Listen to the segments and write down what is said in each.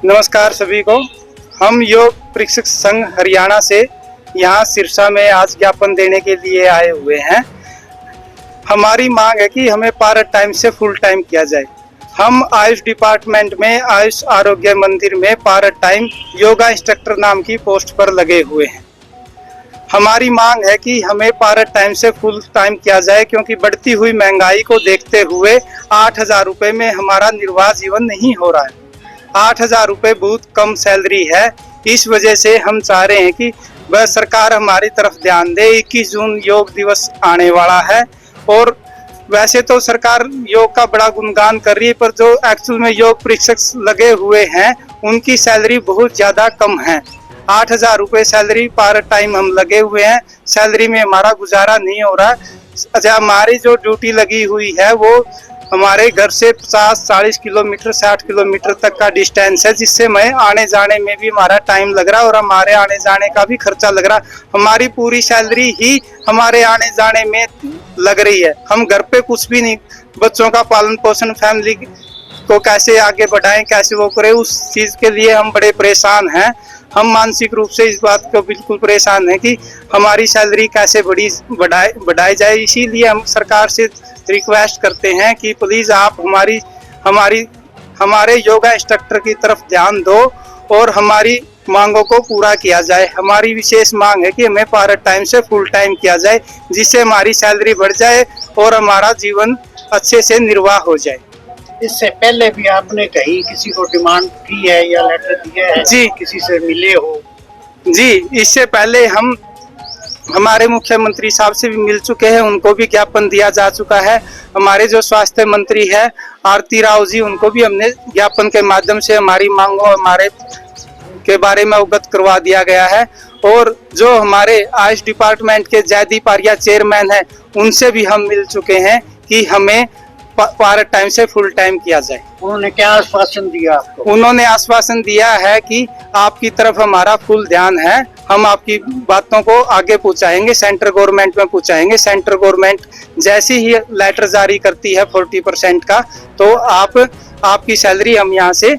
नमस्कार सभी को। हम योग प्रशिक्षक संघ हरियाणा से यहाँ सिरसा में आज ज्ञापन देने के लिए आए हुए हैं। हमारी मांग है कि हमें पार्ट टाइम से फुल टाइम किया जाए। हम आयुष डिपार्टमेंट में आयुष आरोग्य मंदिर में पार्ट टाइम योगा इंस्ट्रक्टर नाम की पोस्ट पर लगे हुए हैं। हमारी मांग है कि हमें पार्ट टाइम से फुल टाइम किया जाए, क्योंकि बढ़ती हुई महंगाई को देखते हुए 8,000 रुपये में हमारा निर्वाह जीवन नहीं हो रहा है। 8,000 रुपये बहुत कम सैलरी है। इस वजह से हम चाह रहे हैं कि वह सरकार हमारी तरफ ध्यान दे। 21 जून योग दिवस आने वाला है और वैसे तो सरकार योग का बड़ा गुणगान कर रही है, पर जो एक्चुअल में योग प्रशिक्षक लगे हुए हैं उनकी सैलरी बहुत ज़्यादा कम है। 8,000 रुपये सैलरी पार्ट टाइम हम लगे हुए हैं, सैलरी में हमारा गुजारा नहीं हो रहा। अच्छा, हमारी जो ड्यूटी लगी हुई है वो हमारे घर से 50-40 किलोमीटर 60 किलोमीटर तक का डिस्टेंस है, जिससे मैं आने जाने में भी हमारा टाइम लग रहा है और हमारे आने जाने का भी खर्चा लग रहा है। हमारी पूरी सैलरी ही हमारे आने जाने में लग रही है। हम घर पे कुछ भी नहीं, बच्चों का पालन पोषण, फैमिली को कैसे आगे बढ़ाएं, कैसे वो करें, उस चीज़ के लिए हम बड़े परेशान हैं। हम मानसिक रूप से इस बात को बिल्कुल परेशान हैं कि हमारी सैलरी कैसे बढ़ाई जाए। इसीलिए हम सरकार से रिक्वेस्ट करते हैं कि प्लीज़ आप हमारे योगा इंस्ट्रक्टर की तरफ ध्यान दो और हमारी मांगों को पूरा किया जाए। हमारी विशेष मांग है कि हमें पार्ट टाइम से फुल टाइम किया जाए, जिससे हमारी सैलरी बढ़ जाए और हमारा जीवन अच्छे से निर्वाह हो जाए। इससे पहले भी आपने कहीं किसी को डिमांड की है या लेटर दिया है? जी, किसी से मिले हो? जी, इससे पहले हम हमारे मुख्यमंत्री साहब से भी मिल चुके हैं, उनको भी ज्ञापन दिया जा चुका है। हमारे जो स्वास्थ्य मंत्री है आरती राव जी, उनको भी हमने ज्ञापन के माध्यम से हमारी मांगों हमारे के बारे में अवगत करवा दिया गया है। और जो हमारे आयुष डिपार्टमेंट के जयदीप आर्या चेयरमैन है, उनसे भी हम मिल चुके हैं कि हमें पार्ट टाइम से फुल टाइम किया जाए। उन्होंने क्या आश्वासन दिया आपको? उन्होंने आश्वासन दिया है कि आपकी तरफ हमारा फुल ध्यान है, हम आपकी बातों को आगे पहुंचाएंगे, सेंट्रल गवर्नमेंट में पहुंचाएंगे। सेंट्रल गवर्नमेंट जैसी ही लेटर जारी करती है 40% का, तो आपकी सैलरी हम यहाँ से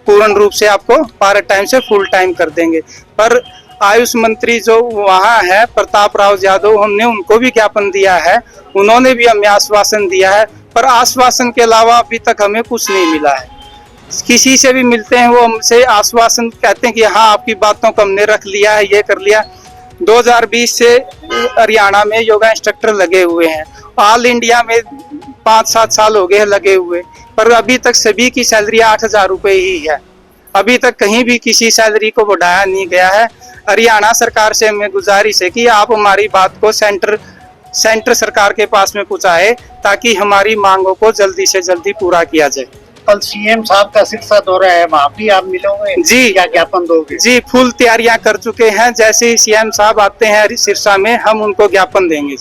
पूर्ण रूप से आपको पार्ट टाइम से फुल टाइम कर देंगे। पर आयुष मंत्री जो वहाँ है प्रताप राव यादव, हमने उनको भी ज्ञापन दिया है, उन्होंने भी हमें आश्वासन दिया है, पर आश्वासन के अलावा अभी तक हमें कुछ नहीं मिला है। किसी से भी मिलते हैं वो हमसे आश्वासन कहते हैं कि हाँ आपकी बातों को हमने रख लिया है, ये कर लिया। 2020 से हरियाणा में योगा इंस्ट्रक्टर लगे हुए हैं, ऑल इंडिया में 5-7 साल हो गए लगे हुए, पर अभी तक सभी की सैलरी 8,000 रुपये ही है। अभी तक कहीं भी किसी सैलरी को बढ़ाया नहीं गया है। हरियाणा सरकार से हमें गुजारिश है कि आप हमारी बात को सेंटर सरकार के पास में पहुंचाए, ताकि हमारी मांगों को जल्दी से जल्दी पूरा किया जाए। कल सीएम साहब का सिरसा दौरा है, वहाँ भी आप मिलोगे? जी, क्या ज्ञापन दोगे? जी, फुल तैयारियां कर चुके हैं। जैसे ही सीएम साहब आते हैं सिरसा में, हम उनको ज्ञापन देंगे।